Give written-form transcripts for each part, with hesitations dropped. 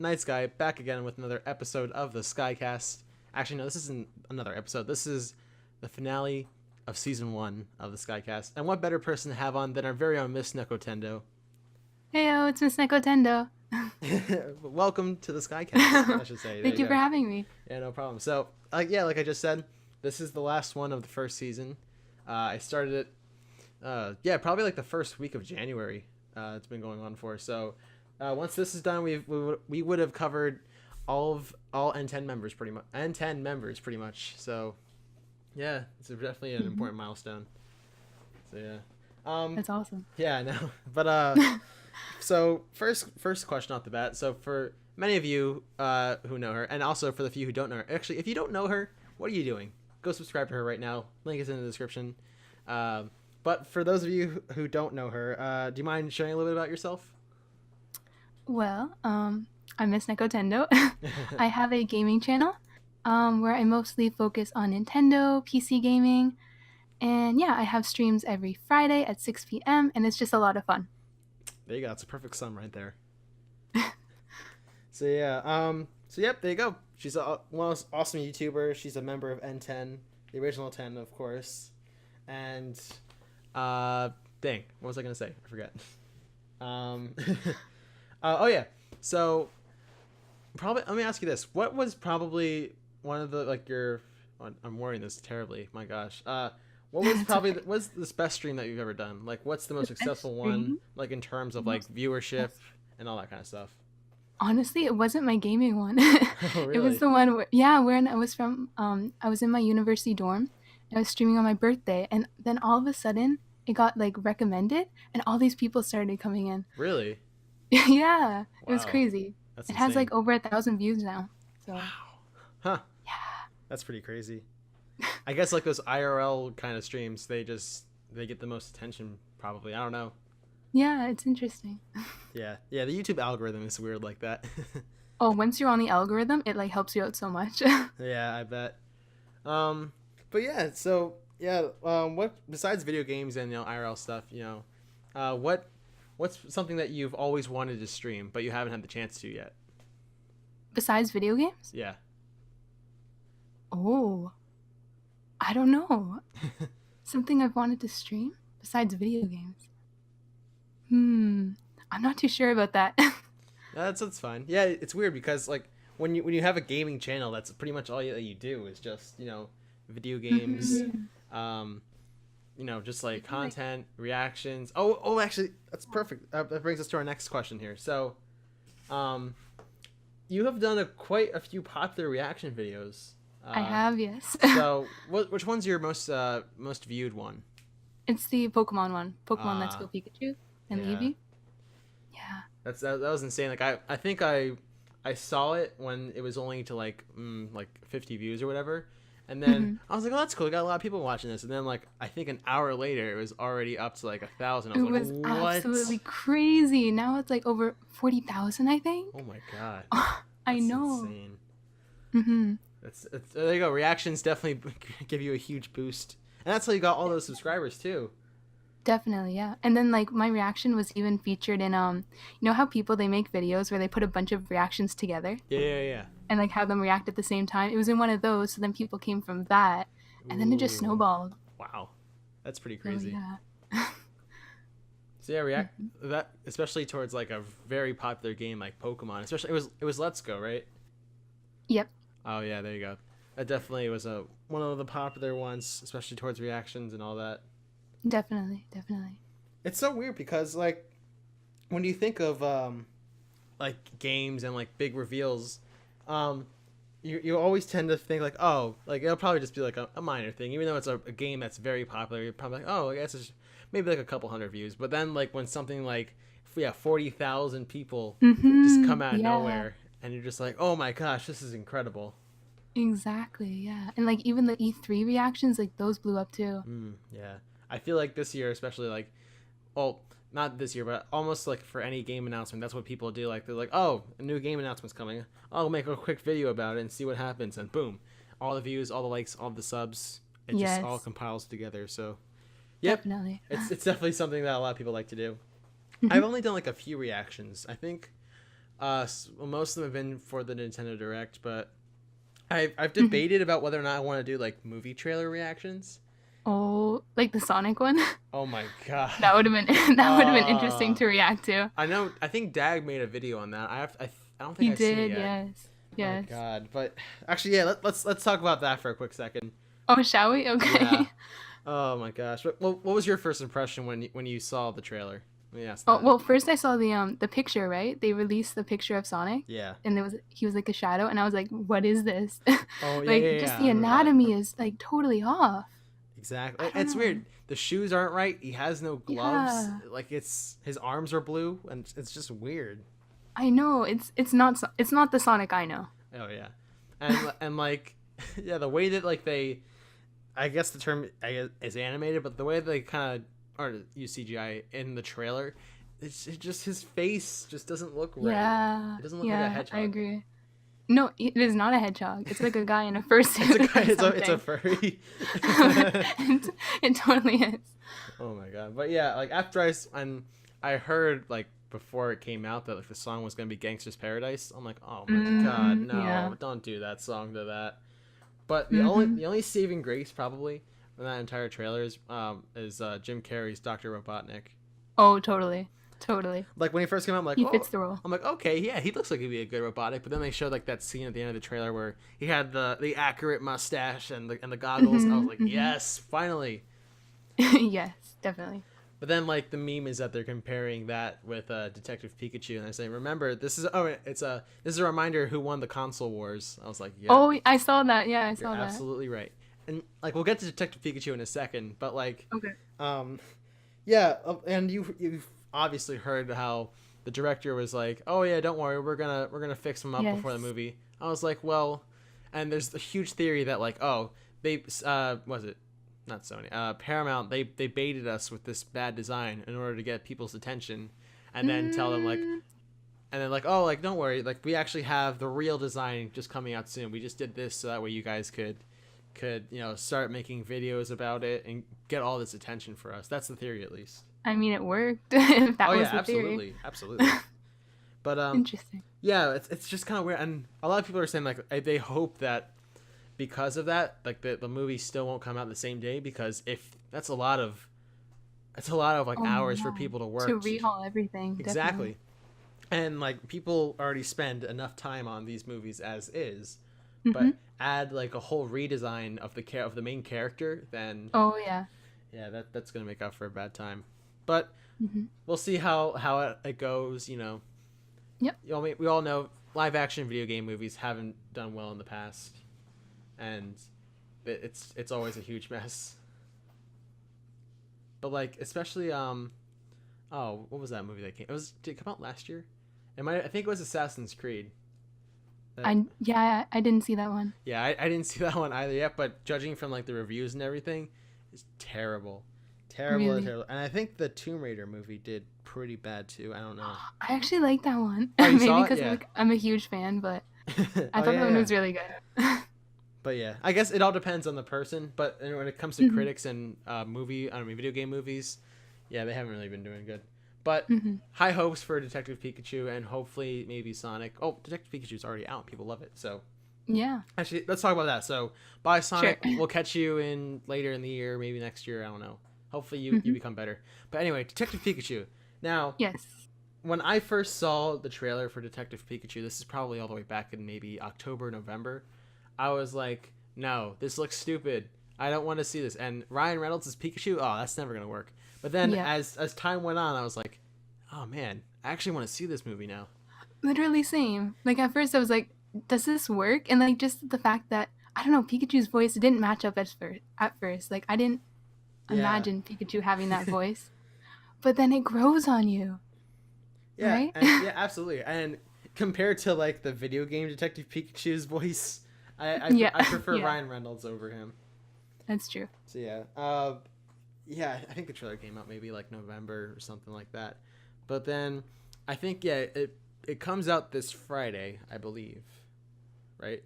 KnightSky back again with another episode of the SkyCast. Actually, no, this isn't another episode. This is the finale of Season 1 of the SkyCast. And what better person to have on than our very own Miss Nekotendo. Heyo, it's Miss Nekotendo. Welcome to the SkyCast, I should say. Thank you for having me. Yeah, no problem. So, like I just said, this is the last one of the first season. I started it, probably like the first week of January. It's been going on for. So, once this is done, we would have covered all N10 members pretty much. N10 members pretty much. So, yeah, it's definitely an important milestone. So yeah. That's awesome. Yeah, I know. But so first question off the bat. So for many of you who know her, and also for the few who don't know her, actually, if you don't know her, what are you doing? Go subscribe to her right now. Link is in the description. But for those of you who don't know her, do you mind sharing a little bit about yourself? Well, I'm Miss Nekotendo. I have a gaming channel where I mostly focus on Nintendo, PC gaming, and yeah, I have streams every Friday at 6 p.m. and it's just a lot of fun. There you go. It's a perfect sum right there. So yeah, so yep, there you go. She's one awesome YouTuber. She's a member of N10, the original 10, of course. And dang, what was I gonna say? I forget. Oh yeah. So probably let me ask you this: what was probably one of the I'm wording this terribly. My gosh. What was probably what's the best stream that you've ever done? Like, what's the most successful one? Like in terms of like viewership and all that kind of stuff. Honestly, it wasn't my gaming one. Oh, really? It was the one where I was from. I was in my university dorm. I was streaming on my birthday, and then all of a sudden, it got like recommended, and all these people started coming in. Really? Yeah, it was Wow. crazy. That's It has insane. like over 1,000 views now. So Wow. Huh. yeah. That's pretty crazy. I guess like those IRL kind of streams, they get the most attention probably. I don't know. Yeah, it's interesting. Yeah. Yeah, the YouTube algorithm is weird like that. Oh, once you're on the algorithm, it like helps you out so much. Yeah, I bet. But yeah, so yeah, what besides video games and IRL stuff, what's something that you've always wanted to stream but you haven't had the chance to yet? Besides video games? Yeah. Oh, I don't know. Something I've wanted to stream besides video games. I'm not too sure about that. That's fine. Yeah, it's weird because like when you have a gaming channel, that's pretty much all that you do is just video games, just like content, reactions. Oh, actually, that's perfect. That brings us to our next question here. So, you have done quite a few popular reaction videos. I have, yes. So, which one's your most viewed one? It's the Pokemon one. Pokemon Let's Go Pikachu and yeah. Eevee. Yeah. That was insane. Like I think I saw it when it was only to like 50 views or whatever. And then I was like, oh, that's cool. We got a lot of people watching this. And then, like, I think an hour later, it was already up to, like, 1,000. It was what? absolutely crazy. Now it's, like, over 40,000, I think. Oh, my God. I know. Insane. Mm-hmm. There you go. Reactions definitely give you a huge boost. And that's how you got all those subscribers, too. Definitely, yeah. And then, like, my reaction was even featured in, you know how people, they make videos where they put a bunch of reactions together? Yeah. And, like, have them react at the same time? It was in one of those, so then people came from that. And then it just snowballed. Wow. That's pretty crazy. Oh, yeah. So, yeah, that, especially towards, like, a very popular game like Pokemon. Especially, it was Let's Go, right? Yep. Oh, yeah, there you go. That definitely was one of the popular ones, especially towards reactions and all that. Definitely. It's so weird because, like, when you think of, like, games and, like, big reveals, you always tend to think, like, oh, like, it'll probably just be, like, a minor thing. Even though it's a game that's very popular, you're probably like, oh, I guess it's maybe, like, a couple hundred views. But then, like, when something like, 40,000 people just come out of nowhere, and you're just like, oh, my gosh, this is incredible. Exactly, yeah. And, like, even the E3 reactions, like, those blew up, too. Yeah. I feel like this year, especially like, well, not this year, but almost like for any game announcement, that's what people do. Like they're like, oh, a new game announcement's coming. I'll make a quick video about it and see what happens. And boom, all the views, all the likes, all the subs. It just all compiles together. So, yep, definitely. It's definitely something that a lot of people like to do. I've only done like a few reactions. I think Well, most of them have been for the Nintendo Direct, but I've debated about whether or not I want to do like movie trailer reactions. Oh, like the Sonic one? Oh my god. That would have been that would have been interesting Uh, to react to. I know. I think Dag made a video on that. I don't think He I've seen it did, yet. yes. My Yes. god. But actually, yeah. Let's talk about that for a quick second. Oh, shall we? Yeah. Okay. Oh my gosh. What was your first impression when you saw the trailer? Let me ask Oh, that. well, first I saw the picture, right? They released the picture of Sonic, Yeah. and he was like a shadow, and I was like, "What is this?" Oh yeah, yeah, Like, yeah. just I the remember that. anatomy is like totally off. Exactly. I don't It's know. weird. The shoes aren't right. He has no gloves. Yeah, Like his arms are blue, and it's just weird. I know. It's not the Sonic I know. Oh yeah, and like yeah, the way that like they, I guess the term I guess, is animated, but the way they kind of or use CGI in the trailer, it just his face just doesn't look right. Yeah, It doesn't look like a yeah, I hedgehog. agree. No, it is not a hedgehog. It's like a guy in a It's a fursuit guy. or It's a something. furry. It totally is. Oh my god! But yeah, like after and I heard like before it came out that like the song was gonna be "Gangster's Paradise." I'm like, oh my god, no! Yeah. Don't do that song to that. But Mm-hmm. the only saving grace probably in that entire trailer is Jim Carrey's Doctor Robotnik. Oh, totally, totally. Like when he first came out, I'm like, He oh, fits the role. I'm like, okay, yeah, he looks like he'd be a good robotic. But then they showed like that scene at the end of the trailer where he had the accurate mustache and the goggles. I was like, Mm-hmm. yes, finally. Yes, definitely. But then like the meme is that they're comparing that with Detective Pikachu, and they're saying, remember, this is a reminder who won the console wars. I was like, yeah, Oh, I saw that. Yeah, I you're saw that. absolutely right. And like we'll get to Detective Pikachu in a second, but like Okay. um yeah, and you've obviously heard how the director was like, "Oh yeah, don't worry, we're gonna fix him up before the Yes. movie." I was like, "Well," and there's a huge theory that like, "Oh, they was it not Sony, Paramount, they baited us with this bad design in order to get people's attention, and then tell them like, Mm, and then like, oh, like don't worry, like we actually have the real design just coming out soon. We just did this so that way you guys could start making videos about it and get all this attention for us." That's the theory, at least. I mean, it worked. If that Oh was yeah, the theory. absolutely, absolutely. But Interesting. yeah, it's just kind of weird, and a lot of people are saying like they hope that because of that, like the movie still won't come out the same day, because if that's a lot of like Oh hours for yeah. people to work. To rehaul everything. Definitely. Exactly, and like people already spend enough time on these movies as is, Mm-hmm. but add like a whole redesign of the main character, then Oh yeah. yeah, that's gonna make up for a bad time. But Mm-hmm. we'll see how it goes. Yep. We all know live action video game movies haven't done well in the past, and it's always a huge mess. But like especially oh, what was that movie that came? Did it come out last year? I think it was Assassin's Creed. I didn't see that one. Yeah, I didn't see that one either yet, but judging from like the reviews and everything, it's terrible. Terrible, Really. terrible. And I think the Tomb Raider movie did pretty bad too. I don't know. I actually like that one. Oh, you Maybe saw it? because Yeah. I'm a huge fan, but I Oh thought that yeah, one yeah. was really good. But yeah, I guess it all depends on the person. But when it comes to Mhm. critics and video game movies, yeah, they haven't really been doing good. But Hmm. high hopes for Detective Pikachu and hopefully maybe Sonic. Oh, Detective Pikachu's already out. People love it. So Yeah. actually, let's talk about that. So bye, Sonic. Sure. We'll catch you in later in the year, maybe next year. I don't know. Hopefully you Mhm. become better. But anyway, Detective Pikachu. Now, Yes. when I first saw the trailer for Detective Pikachu, this is probably all the way back in maybe October, November, I was like, no, this looks stupid. I don't want to see this. And Ryan Reynolds is Pikachu? Oh, that's never going to work. But then Yeah. as time went on, I was like, oh man, I actually want to see this movie now. Literally same. Like at first I was like, does this work? And like just the fact that I don't know, Pikachu's voice didn't match up at first. Like I didn't Yeah. imagine Pikachu having that voice. But then it grows on you, Yeah, right? and, yeah, absolutely. And compared to like the video game Detective Pikachu's voice, Yeah. I prefer Yeah. Ryan Reynolds over him. That's true. So yeah, yeah, I think the trailer came out maybe like November or something like that. But then I think it comes out this Friday, I believe, right?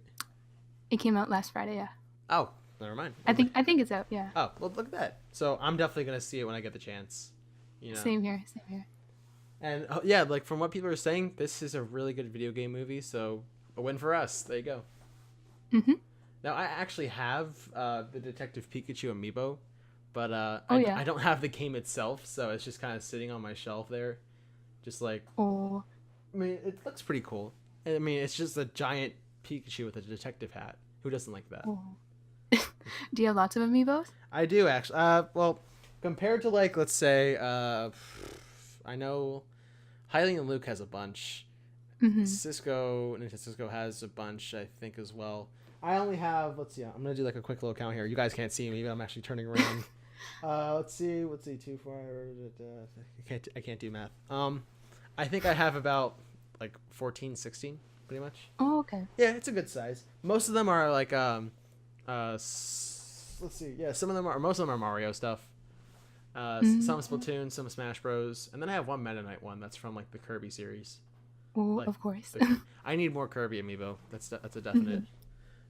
It came out last Friday, yeah. Oh, never mind. I think it's out, yeah. Oh, well, look at that. So I'm definitely gonna see it when I get the chance. Same here, same here. And yeah, like from what people are saying, this is a really good video game movie. So a win for us. There you go. Mm-hmm. Now I actually have the Detective Pikachu amiibo, but Oh yeah. I don't have the game itself, so it's just kind of sitting on my shelf there, just like. Oh. I mean, it looks pretty cool. I mean, it's just a giant Pikachu with a detective hat. Who doesn't like that? Oh. Do you have lots of amiibos? I do actually. Well, compared to like, let's say, I know Hylian and Luke has a bunch. Mm-hmm. Cisco has a bunch, I think, as well. I only have. Let's see. I'm gonna do like a quick little count here. You guys can't see me, but I'm actually turning around. Let's see. 2, 4. I can't do math. I think I have about like 14, 16, pretty much. Oh, okay. Yeah, it's a good size. Most of them are like let's see. Yeah, most of them are Mario stuff. Some Splatoon, some Smash Bros, and then I have one Meta Knight one that's from like the Kirby series. Oh, Like, of course. I need more Kirby amiibo. That's a definite.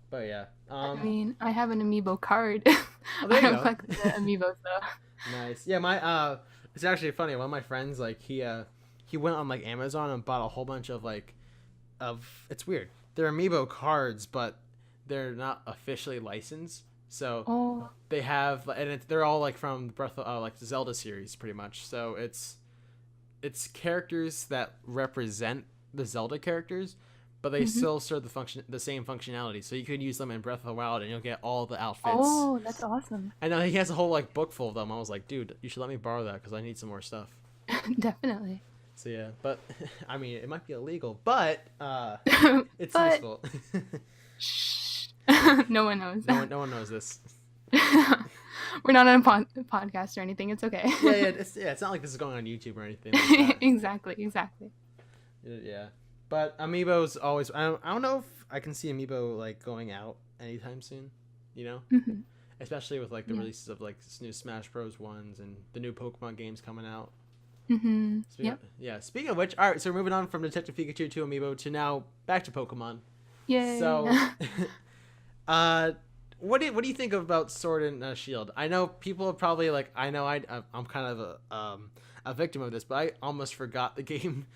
But yeah. I mean, I have an amiibo card. Oh, there I you don't go. collect the amiibos though. Nice. Yeah, my it's actually funny. One of my friends, like he went on like Amazon and bought a whole bunch of it's weird. They're amiibo cards, but they're not officially licensed. So Oh. they have, and they're all like from Breath of like the Zelda series, pretty much. So it's characters that represent the Zelda characters, but they still serve the same functionality. So you can use them in Breath of the Wild, and you'll get all the outfits. Oh, that's awesome. I know he has a whole like book full of them. I was like, dude, you should let me borrow that because I need some more stuff. Definitely. So yeah, but I mean, it might be illegal, but it's But- useful. Shh. No one knows. No one knows this. We're not on a podcast or anything. It's okay. It's not like this is going on YouTube or anything like that. Exactly. Yeah, but Amiibo's always. I don't know if I can see Amiibo like going out anytime soon. You know, Mm-hmm. especially with like the Yeah. releases of like new Smash Bros. Ones and the new Pokemon games coming out. Mm-hmm. Speaking yeah. Speaking of which, all right. So we're moving on from Detective Pikachu to Amiibo to now back to Pokemon. Yay. So, what do you think about Sword and Shield? I know people are probably like, I'm kind of a victim of this, but I almost forgot the game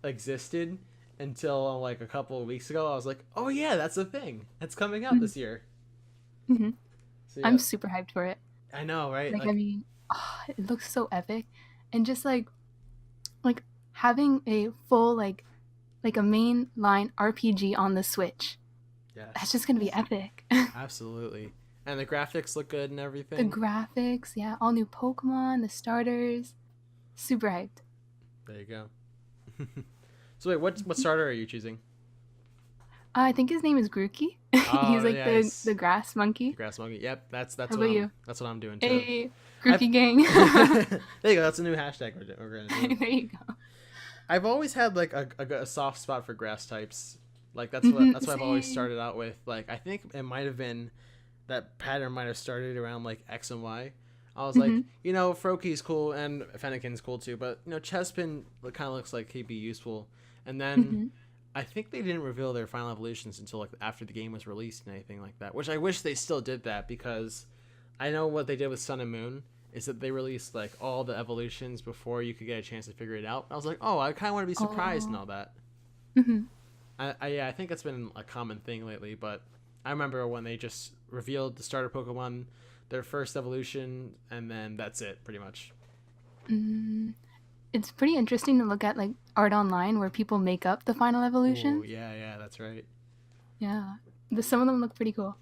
existed until like a couple of weeks ago. I was like, oh yeah, that's a thing. That's coming out this year. Mhm. So, yeah. I'm super hyped for it. I know, right? Like, I mean, it looks so epic, and just like having a full like a mainline RPG on the Switch. yes, That's just gonna be epic. absolutely. And the graphics look good and The everything. graphics, yeah, all new Pokemon, the starters, super hyped. There you go. So wait, what starter are you choosing? I think his name is Grookey. Oh, He's like yes. the grass monkey. Grass monkey. Yep, that's How what about you? that's what I'm doing too. Hey, Grookey gang. There you go. That's a new hashtag we're gonna do. There you go. I've always had like a soft spot for grass types. Like that's what I've always Same. started out with. Like I think it might have been that pattern might have started around like X and Y. I was like, Froakie's cool and Fennekin's cool too, but Chespin kind of looks like he'd be useful. And then I think they didn't reveal their final evolutions until like after the game was released and anything like that. Which I wish they still did that, because I know what they did with Sun and Moon is that they released like all the evolutions before you could get a chance to figure it out. I was like, oh, I kind of want to be surprised and all that. Mm-hmm. I think it's been a common thing lately, but I remember when they just revealed the starter Pokemon, their first evolution, and then that's it, pretty much. It's pretty interesting to look at like art online where people make up the final evolution. Ooh, yeah, that's right. Yeah, some of them look pretty cool.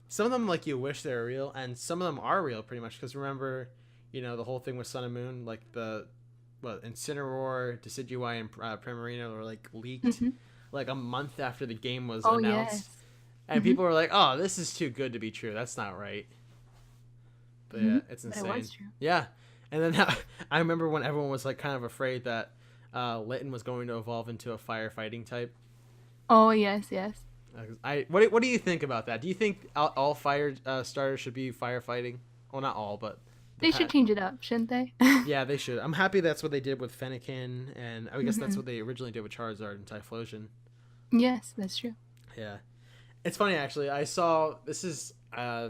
Some of them, like, you wish they were real, and some of them are real, pretty much, because remember, the whole thing with Sun and Moon, like Incineroar, Decidueye, and Primarina were, like, leaked, like, a month after the game was announced. Yes. And people were like, oh, this is too good to be true. That's not right. But yeah, it's insane. But it was true. Yeah. And then I remember when everyone was, like, kind of afraid that Litten was going to evolve into a firefighting type. Oh, yes. What do you think about that? Do you think all fire starters should be firefighting? Well, not all, but They should change it up, shouldn't they? yeah, they should. I'm happy that's what they did with Fennekin, and I guess that's what they originally did with Charizard and Typhlosion. Yes, that's true. Yeah, it's funny actually. I saw this is I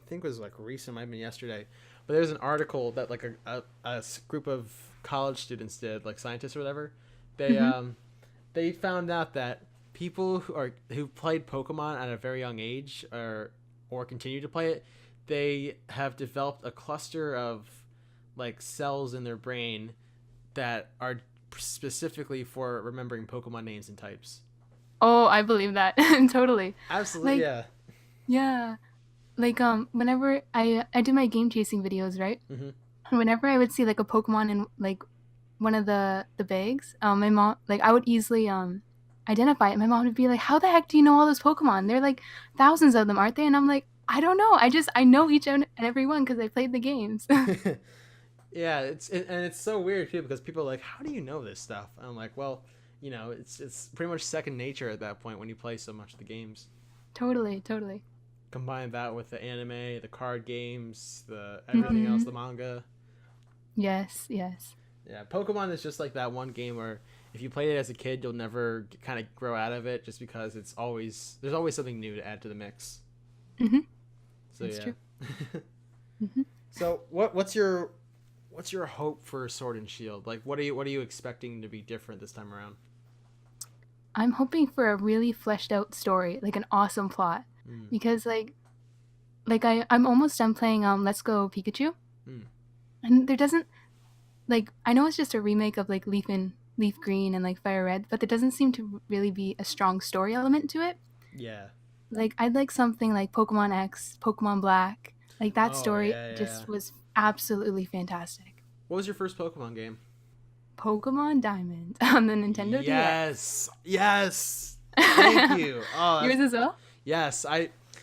think it was like recent, might have been yesterday, but there's an article that like a group of college students did, like scientists or whatever. They found out that people who played Pokemon at a very young age or continue to play it, they have developed a cluster of like cells in their brain that are specifically for remembering Pokemon names and types. Oh, I believe that. Totally. Absolutely, Like, yeah. yeah. Like whenever I do my game chasing videos, right? Hmm. Whenever I would see like a Pokemon in like one of the bags, my mom, like, I would easily identify it. My mom would be like, "How the heck do you know all those Pokemon? They're like thousands of them, aren't they?" And I'm like, "I don't know. I know each and every one because I played the games." Yeah, and it's so weird too because people are like, "How do you know this stuff?" And I'm like, "Well, it's pretty much second nature at that point when you play so much of the games." Totally, totally. Combine that with the anime, the card games, the everything else, the manga. Yes, yes. Yeah, Pokemon is just like that one game where if you played it as a kid, you'll never kind of grow out of it just because there's always something new to add to the mix. Mm-hmm. So That's yeah. true. Mm-hmm. So what's your hope for Sword and Shield? Like what are you expecting to be different this time around? I'm hoping for a really fleshed out story, like an awesome plot, Mm. because I'm almost done playing Let's Go Pikachu, Mm. and there doesn't, like, I know it's just a remake of like Leaf Green and like Fire Red, but there doesn't seem to really be a strong story element to it. Yeah. Like, I'd like something like Pokemon X, Pokemon Black. Like, that Oh story yeah, yeah. just was absolutely fantastic. What was your first Pokemon game? Pokemon Diamond on the Nintendo Yes. Yes. Thank you. Oh, DS. Yours as well? yes.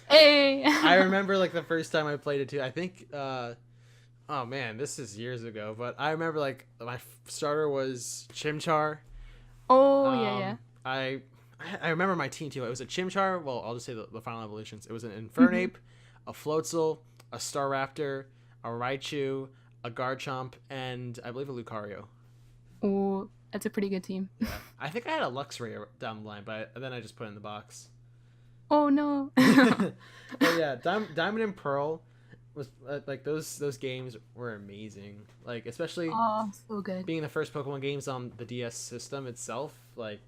Hey! I remember like the first time I played it too. I think oh man, this is years ago, but I remember like my starter was Chimchar. Oh, yeah. I remember my team too. It was a Chimchar. Well, I'll just say the final evolutions. It was an Infernape, a Floatzel, a Staraptor, a Raichu, a Garchomp, and I believe a Lucario. Oh, that's a pretty good team. Yeah, I think I had a Luxray down the line, but then I just put it in the box. Oh, no. But yeah, Diamond and Pearl was like those games were amazing. Like especially Oh, so good. being the first Pokemon games on the DS system itself, like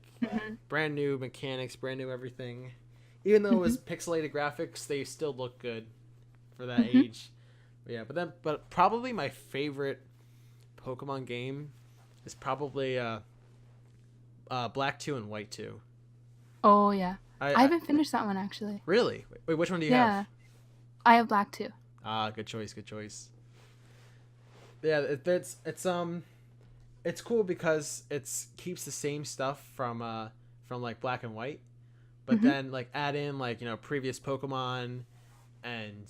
brand new mechanics, brand new everything. Even though it was pixelated graphics, they still look good for that age. But yeah, but probably my favorite Pokemon game is probably Black 2 and White 2. Oh, yeah. I I haven't finished that one, actually. really wait. Which one do you Yeah. have? I have Black too. Ah, good choice. Good choice. Yeah, it's cool because it's keeps the same stuff from like Black and White, but then like add in like previous Pokemon and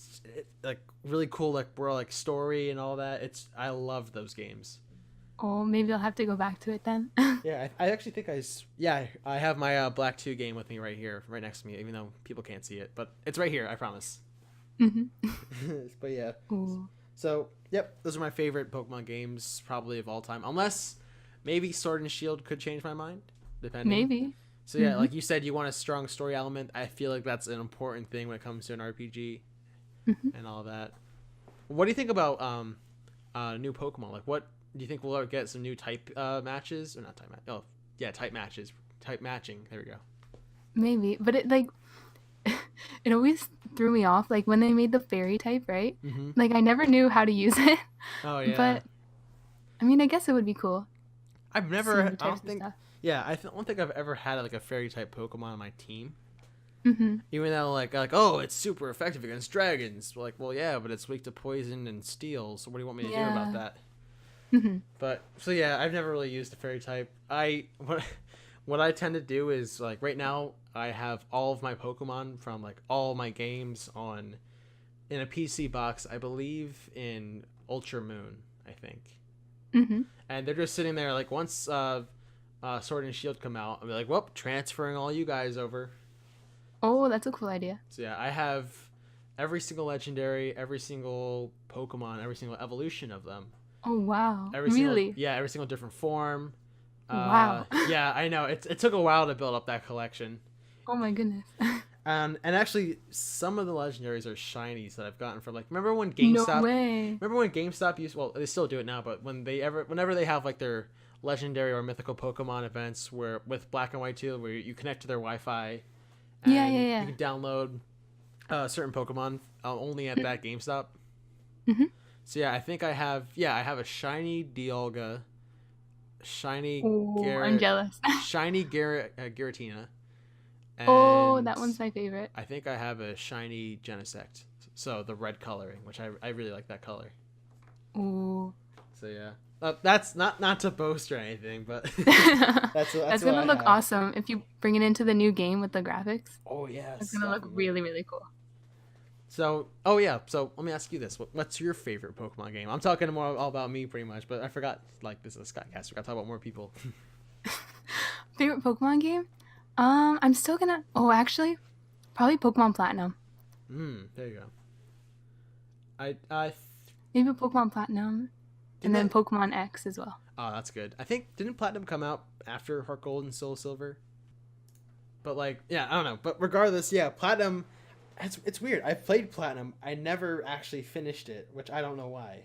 like really cool like world like story and all that. I love those games. Oh, maybe I'll have to go back to it then. Yeah, I actually think I have my Black 2 game with me right here, right next to me, even though people can't see it, but it's right here. I promise. But yeah. Ooh. So, yep, those are my favorite Pokemon games probably of all time. Unless maybe Sword and Shield could change my mind, depending. Maybe. So yeah, like you said, you want a strong story element. I feel like that's an important thing when it comes to an RPG and all that. What do you think about new Pokemon? Like, what do you think we'll get some new type matches or not type match? Oh, yeah, type matches, type matching. There we go. Maybe, but it always threw me off. Like when they made the fairy type, right? Like I never knew how to use it. Oh yeah. But I mean, I guess it would be cool. I've never. Seeing the types and stuff. Yeah, I don't think I've ever had like a fairy type Pokemon on my team. Even though like oh, it's super effective against dragons. Like, well, yeah, but it's weak to poison and steel. So what do you want me to do about that? But so yeah, I've never really used a fairy type. What I tend to do is like right now I have all of my Pokemon from like all my games in a PC box. I believe in Ultra Moon, I think. And they're just sitting there like once Sword and Shield come out, I'll be like, well, transferring all you guys over. Oh, that's a cool idea. So yeah, I have every single legendary, every single Pokemon, every single evolution of them. Oh wow! Really? Every single different form. Wow. Yeah, I know. It took a while to build up that collection. Oh my goodness. And actually, some of the legendaries are shinies that I've gotten from like. No way. Remember when GameStop used? Well, they still do it now, but whenever they have like their legendary or mythical Pokemon events, where with Black and White too, where you connect to their Wi-Fi, and Yeah. you can download certain Pokemon only at that GameStop. Mm-hmm. So yeah, I think I have a shiny Dialga, shiny Oh, I'm Garrett, jealous. shiny Giratina. Oh, And that one's my favorite. I think I have a shiny Genesect. So the red coloring, which I really like that color. Ooh. So yeah. That's not to boast or anything, but that's That's what gonna I look have. awesome if you bring it into the new game with the graphics. Oh yes. It's gonna look Definitely. really, really cool. So oh yeah. So let me ask you this: what's your favorite Pokemon game? I'm talking more all about me pretty much, but I forgot like this is a SkyCast. We got to talk about more people. Favorite Pokemon game? I'm still gonna. Oh, actually, probably Pokemon Platinum. There you go. I Maybe Pokemon Platinum, and then didn't Pokemon X as well. Oh, that's good. I think didn't Platinum come out after Heart Gold and Soul Silver? But like, yeah, I don't know. But regardless, yeah, Platinum. It's weird. I played Platinum. I never actually finished it, which I don't know why.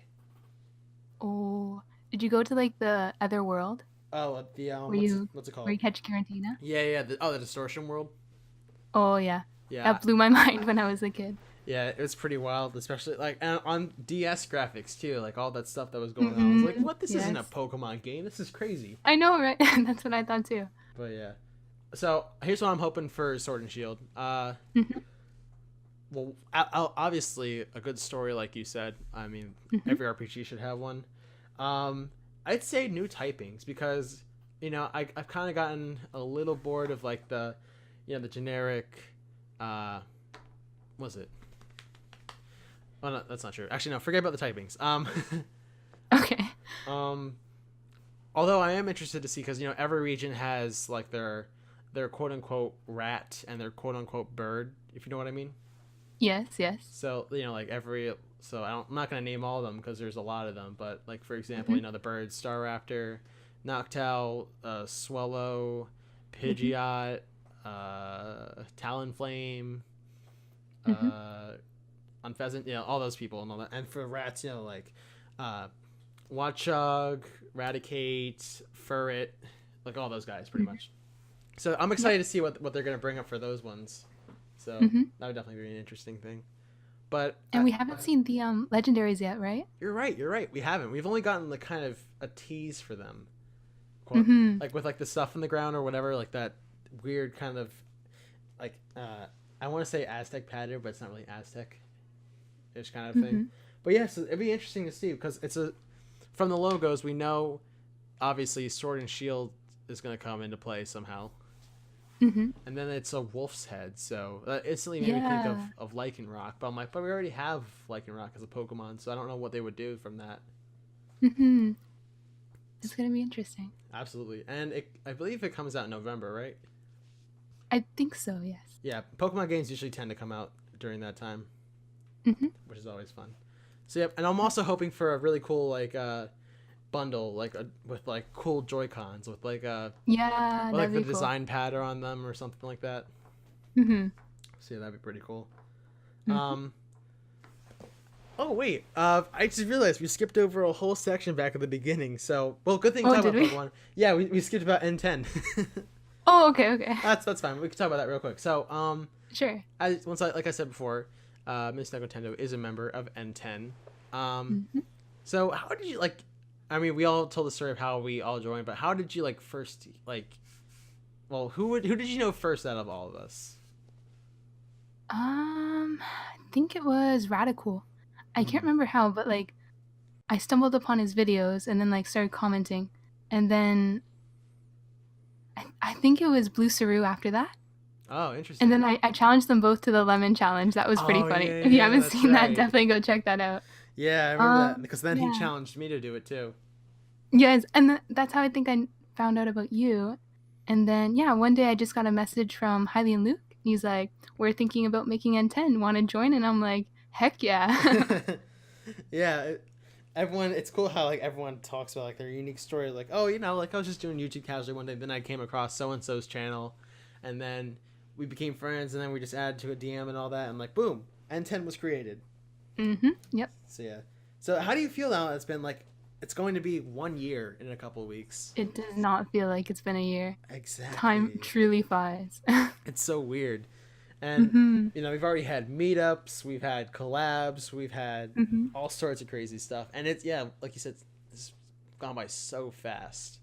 Oh, did you go to like the other world Oh, the where you what's it where called? you catch Giratina? Yeah. The Distortion World. Oh yeah, Yeah, that blew my mind when I was a kid. yeah. It was pretty wild, especially like and on DS graphics too. Like all that stuff that was going on. I was like, what? This isn't a Yes, Pokemon game. This is crazy. I know, right? That's what I thought too. But yeah. So here's what I'm hoping for Sword and Shield. Mhm, Well, obviously a good story, like you said. I mean, mhm, every RPG should have one. I'd say new typings because I've kind of gotten a little bored of like the generic. Was it? Oh no, that's not true. Actually, no. Forget about the typings. Okay. Um, although I am interested to see because every region has like their quote unquote rat and their quote unquote bird, if you know what I mean. Yes. So like I'm not gonna name all of them because there's a lot of them. But like for example, Mhm, the birds, Staraptor, Noctowl, Swallow, mhm, Pidgeot, Talonflame, mhm, uh, Unpheasant, all those people and all that. And for rats, like uh, Watchog, Raticate, Furret, like all those guys pretty mhm. much. So I'm Yep. excited to see what they're gonna bring up for those ones. So Mhm. that would definitely be an interesting thing. But And we haven't seen the legendaries yet, right? you're right. You're right. We haven't. We've only gotten like kind of a tease for them, Mhm. like with like the stuff in the ground or whatever, like that weird kind of like I want to say Aztec pattern, but it's not really Aztec ish kind of thing. Mhm. But yeah, so it'd be interesting to see because from the logos we know obviously Sword and Shield is going to come into play somehow. Mhm. And then it's a wolf's head, so that instantly made me think Yeah. of Lycanroc. But I'm like, but we already have Lycanroc as a Pokemon, so I don't know what they would do from that. Mhm. It's gonna be interesting. Absolutely, and I believe it comes out in November, right? I think so. Yes. Yeah, Pokemon games usually tend to come out during that time, Mhm. which is always fun. So yep, and I'm also hoping for a really cool like bundle like with like cool Joy Cons with like Yeah, with like that'd the be cool. design pattern on them or something like that. Mhm. So yeah, that'd be pretty cool. Mhm. Um, Oh wait, I just realized we skipped over a whole section back at the beginning. So, well, good thing to Oh, talk did about we? Pokemon. Yeah, we skipped about N10. Oh, okay. That's fine. We can talk about that real quick. So, Sure. like I said before, Miss Nekotendo is a member of N10. Um, Mhm. so how did you like? I mean, we all told the story of how we all joined, but how did you like first like? Well, who did you know first out of all of us? I think it was Radical. I can't Hmm. remember how, but like I stumbled upon his videos and then like started commenting, and then I think it was Blue Saru after that. Oh, And then interesting. I challenged them both to the lemon challenge. That was pretty Oh funny. yeah, If you yeah, haven't that's seen that, right. definitely go check that out. Yeah, I remember that because then he Yeah. challenged me to do it too. Yes, and that's how I think I found out about you. And then yeah, one day I just got a message from Hailey and Luke. He's like, "We're thinking about making N10. Want to join?" And I'm like, "Heck yeah!" Yeah, everyone. It's cool how like everyone talks about like their unique story. Like, oh, like I was just doing YouTube casually one day, then I came across so and so's channel, and then we became friends, and then we just added to a DM and all that, and like boom, N10 was created. Yep. So yeah. So how do you feel now? It's been like it's going to be 1 year in a couple of weeks. It does not feel like it's been a year. Exactly. Time truly flies. It's so weird. And you know, we've already had meetups, we've had collabs, we've had all sorts of crazy stuff, and it's like you said, it's gone by so fast.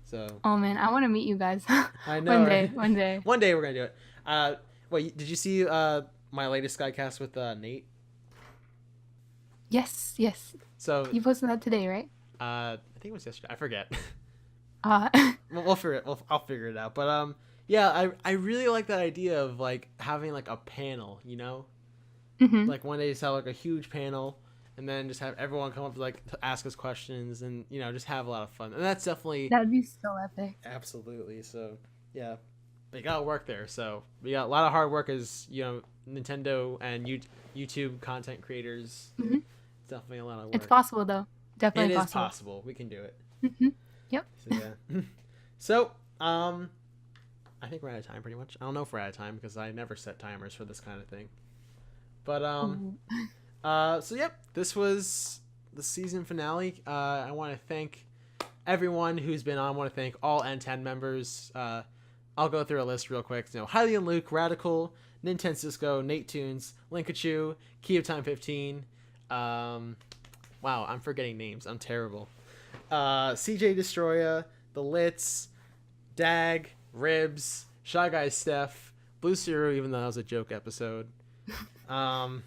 So. Oh man, I want to meet you guys. I know. One day. One day we're gonna do it. Wait, did you see my latest SkyCast with Nate? Yes. So You posted that today, right? I think it was yesterday. I forget. We'll figure it. I'll figure it out. But yeah, I really like that idea of like having like a panel, you know, like one day just have like a huge panel, and then just have everyone come up like to ask us questions, and you know just have a lot of fun. And that's definitely That'd be so epic. Absolutely. So yeah, they gotta work there. So we got a lot of hard work as you know Nintendo and YouTube content creators. It's definitely a lot of work. It's possible though. Definitely It possible. is possible. We can do it. Yep. So yeah. So I think we're out of time pretty much. I don't know if we're out of time because I never set timers for this kind of thing. But so yep, this was the season finale. I want to thank everyone who's been on. I want to thank all N10 members. I'll go through a list real quick. You know, Hylie and Luke, Radical, Nintendo Cisco, Nate Tunes, Linkachu, Key of Time 15. Wow, I'm forgetting names. I'm terrible. CJ Destroya, The Litz, Dag, Ribs, Shy Guy Steph, Blue Zero, even though that was a joke episode. And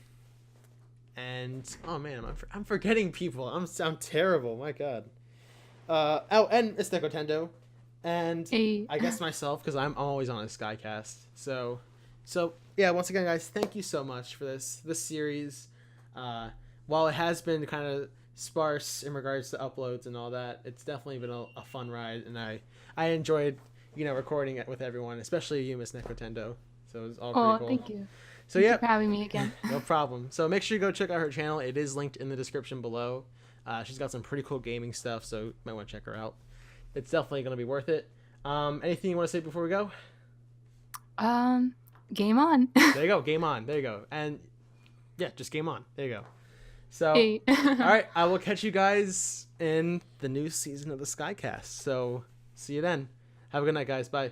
oh man, I'm forgetting people. I'm terrible. My God. And Miss Nekotendo, and I guess myself because I'm always on a SkyCast. So yeah. Once again, guys, thank you so much for this series. While it has been kind of sparse in regards to uploads and all that, it's definitely been a fun ride, and I enjoyed recording it with everyone, especially you, Miss Nekotendo. So it was all pretty cool. Thank you. So Thank you for having me again. No problem. So make sure you go check out her channel. It is linked in the description below. She's got some pretty cool gaming stuff, so you might want to check her out. It's definitely going to be worth it. Anything you want to say before we go? Game on. There you go. Game on. There you go. And yeah, just game on. There you go. So, all right. I will catch you guys in the new season of the SkyCast. So see you then. Have a good night, guys. Bye.